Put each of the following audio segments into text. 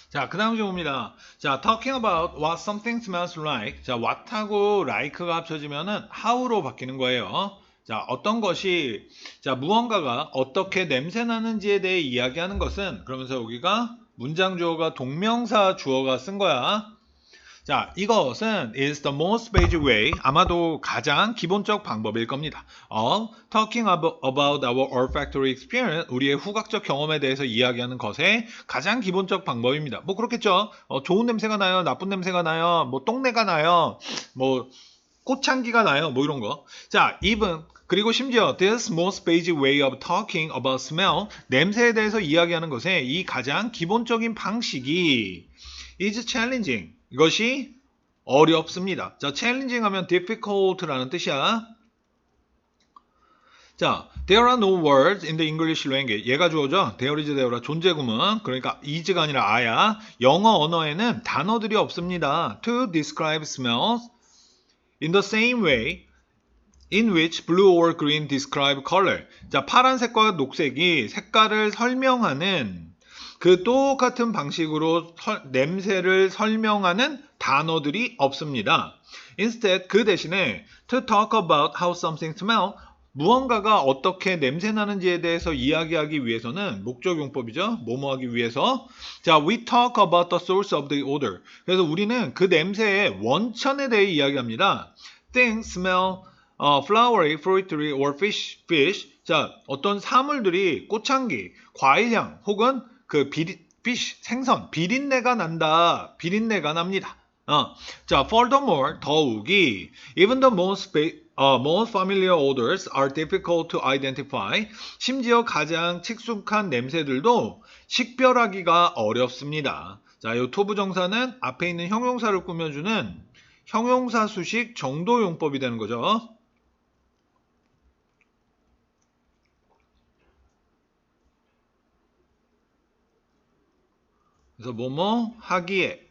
자, 그 다음 질문입니다. 자, talking about what something smells like. 자, what하고 like가 합쳐지면은 how로 바뀌는 거예요. 자, 어떤 것이, 자, 무언가가 어떻게 냄새 나는지에 대해 이야기하는 것은, 그러면서 여기가 문장 주어가 동명사 주어가 쓴 거야. 자, 이것은 is the most basic way, 아마도 가장 기본적 방법일 겁니다. talking about our olfactory experience, 우리의 후각적 경험에 대해서 이야기하는 것의 가장 기본적 방법입니다. 뭐 그렇겠죠. 좋은 냄새가 나요, 나쁜 냄새가 나요, 뭐 똥내가 나요, 뭐 꽃향기가 나요, 뭐 이런 거. 자, even 그리고 심지어 this most basic way of talking about smell, 냄새에 대해서 이야기하는 것의 이 가장 기본적인 방식이 is challenging. 이것이 어렵습니다. 자, challenging 하면 difficult라는 뜻이야. 자, there are no words in the English language. 얘가 주어죠. there is there라 존재 구문. 그러니까 is가 아니라 a야. 영어 언어에는 단어들이 없습니다. to describe smells in the same way in which blue or green describe color. 자, 파란색과 녹색이 색깔을 설명하는 그 똑같은 방식으로 냄새를 설명하는 단어들이 없습니다. Instead, 그 대신에 to talk about how something smells, 무언가가 어떻게 냄새 나는지에 대해서 이야기하기 위해서는 목적용법이죠. 뭐뭐 하기 위해서. 자, we talk about the source of the odor. 그래서 우리는 그 냄새의 원천에 대해 이야기합니다. Things smell flowery, fruity, or fish. 자, 어떤 사물들이 꽃향기, 과일향, 혹은 그 fish, 생선, 비린내가 난다. 비린내가 납니다. 자, furthermore, 더욱이, even the most familiar odors are difficult to identify. 심지어 가장 친숙한 냄새들도 식별하기가 어렵습니다. 자, 이 토부정사는 앞에 있는 형용사를 꾸며주는 형용사 수식 정도용법이 되는 거죠. 그래서 뭐뭐 하기에.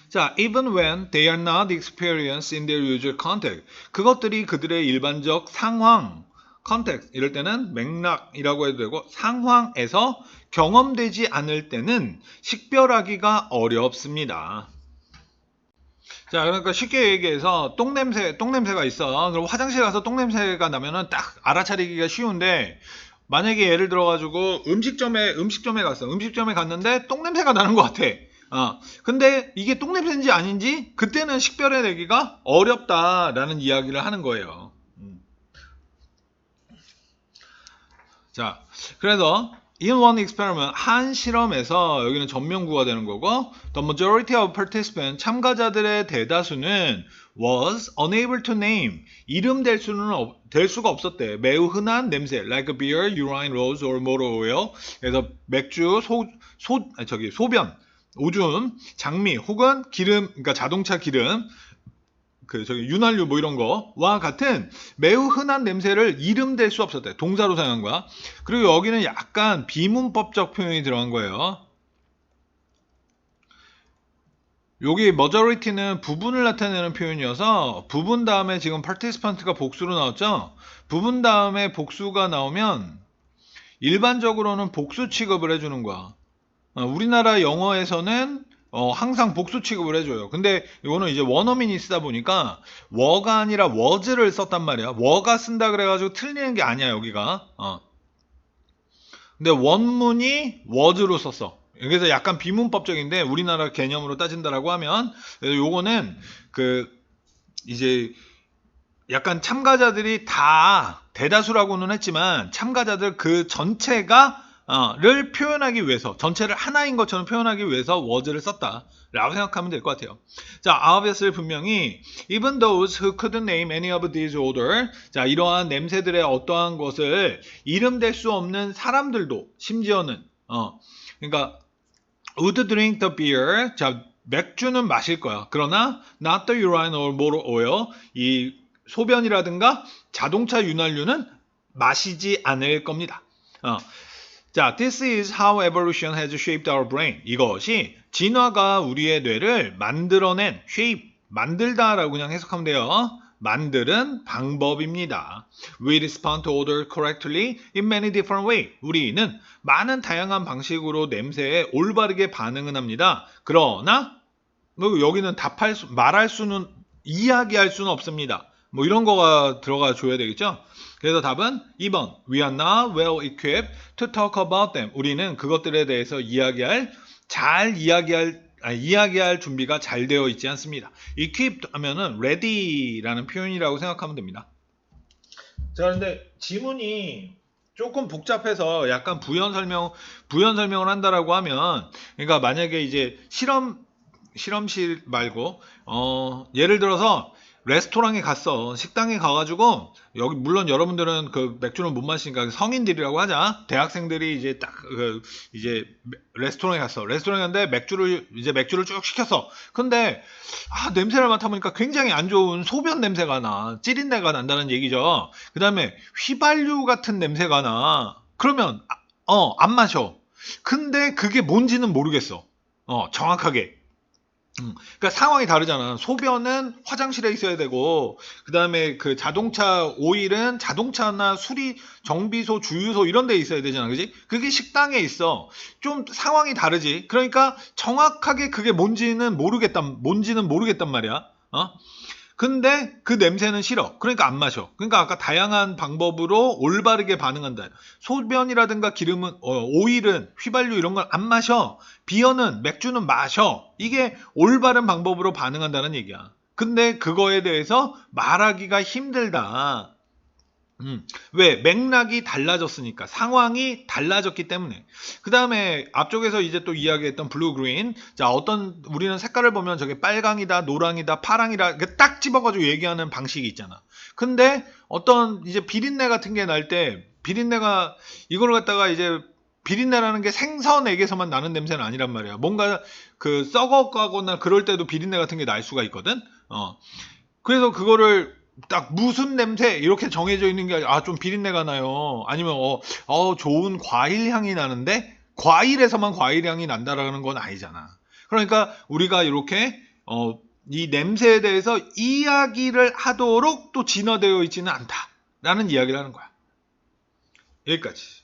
자, even when they are not experienced in their usual context. 그것들이 그들의 일반적 상황, context, 이럴 때는 맥락이라고 해도 되고 상황에서 경험되지 않을 때는 식별하기가 어렵습니다. 자, 그러니까 쉽게 얘기해서 똥냄새가 있어. 그럼 화장실 가서 똥냄새가 나면은 딱 알아차리기가 쉬운데, 만약에 예를 들어가지고 음식점에 갔어. 음식점에 갔는데 똥냄새가 나는 것 같아. 근데 이게 똥냄새인지 아닌지 그때는 식별해내기가 어렵다라는 이야기를 하는 거예요. 자, 그래서 in one experiment, 한 실험에서 여기는 전명구가 되는 거고, the majority of participants, 참가자들의 대다수는 was unable to name, 이름 될 수가 없었대. 매우 흔한 냄새, like beer, urine, rose, or motor oil. 그래서 맥주, 소변, 오줌, 장미, 혹은 기름, 그러니까 자동차 기름, 윤활유 뭐 이런 거와 같은 매우 흔한 냄새를 이름 댈 수 없었대. 동사로 사용한 거야. 그리고 여기는 약간 비문법적 표현이 들어간 거예요. 여기 majority는 부분을 나타내는 표현이어서 부분 다음에 지금 participant가 복수로 나왔죠. 부분 다음에 복수가 나오면 일반적으로는 복수 취급을 해주는 거야. 우리나라 영어에서는 항상 복수 취급을 해줘요. 근데 이거는 이제 원어민이 쓰다 보니까 워가 아니라 was를 썼단 말이야. 워가 쓴다 그래가지고 틀리는 게 아니야, 여기가. 근데 원문이 was로 썼어. 그래서 약간 비문법적인데 우리나라 개념으로 따진다라고 하면, 그래서 요거는 이제 약간 참가자들이 다 대다수라고는 했지만 참가자들 그 전체가 를 표현하기 위해서, 전체를 하나인 것처럼 표현하기 위해서 was를 썼다 라고 생각하면 될 것 같아요. 자, obviously 분명히 even those who couldn't name any of these odors, 자, 이러한 냄새들의 어떠한 것을 이름댈 수 없는 사람들도 심지어는 그러니까 would drink the beer, 자, 맥주는 마실 거야. 그러나 not the urine or motor oil, 이 소변이라든가 자동차 윤활유는 마시지 않을 겁니다. 자, this is how evolution has shaped our brain. 이것이 진화가 우리의 뇌를 만들어낸, shape, 만들다라고 그냥 해석하면 돼요. 만드는 방법입니다. We respond to odor correctly in many different ways. 우리는 많은 다양한 방식으로 냄새에 올바르게 반응은 합니다. 그러나 뭐 여기는 말할 수는 이야기할 수는 없습니다. 뭐 이런 거가 들어가 줘야 되겠죠. 그래서 답은 2번. We are not well equipped to talk about them. 우리는 그것들에 대해서 이야기할 준비가 잘 되어 있지 않습니다. equipped 하면은 ready라는 표현이라고 생각하면 됩니다. 자, 그런데 지문이 조금 복잡해서 약간 부연 설명을 한다라고 하면, 그러니까 만약에 이제 실험실 말고, 예를 들어서 레스토랑에 갔어. 식당에 가가지고, 여기, 물론 여러분들은 그 맥주를 못 마시니까 성인들이라고 하자. 대학생들이 이제 이제 레스토랑에 갔어. 레스토랑에 갔는데 맥주를 쭉 시켰어. 근데, 냄새를 맡아보니까 굉장히 안 좋은 소변 냄새가 나. 찌린내가 난다는 얘기죠. 그 다음에 휘발유 같은 냄새가 나. 그러면, 안 마셔. 근데 그게 뭔지는 모르겠어. 정확하게. 그러니까 상황이 다르잖아. 소변은 화장실에 있어야 되고, 그 다음에 그 자동차 오일은 자동차나 정비소, 주유소 이런 데 있어야 되잖아. 그지? 그게 식당에 있어. 좀 상황이 다르지. 그러니까 정확하게 그게 뭔지는 모르겠단 말이야. 근데 그 냄새는 싫어. 그러니까 안 마셔. 그러니까 아까 다양한 방법으로 올바르게 반응한다. 소변이라든가 오일은, 휘발유 이런 걸 안 마셔. 비어는, 맥주는 마셔. 이게 올바른 방법으로 반응한다는 얘기야. 근데 그거에 대해서 말하기가 힘들다. 왜? 맥락이 달라졌으니까. 상황이 달라졌기 때문에. 그 다음에 앞쪽에서 이제 또 이야기했던 블루 그린. 자, 우리는 색깔을 보면 저게 빨강이다, 노랑이다, 파랑이다. 이렇게 딱 집어가지고 얘기하는 방식이 있잖아. 근데 어떤 이제 비린내 같은 게 날 때, 이걸 갖다가 이제 비린내라는 게 생선액에서만 나는 냄새는 아니란 말이야. 뭔가 그 썩어가거나 그럴 때도 비린내 같은 게 날 수가 있거든. 그래서 그거를 딱 무슨 냄새 이렇게 정해져 있는 게 좀 비린내가 나요. 아니면 좋은 과일 향이 나는데 과일에서만 과일 향이 난다라는 건 아니잖아. 그러니까 우리가 이렇게 이 냄새에 대해서 이야기를 하도록 또 진화되어 있지는 않다라는 이야기를 하는 거야. 여기까지.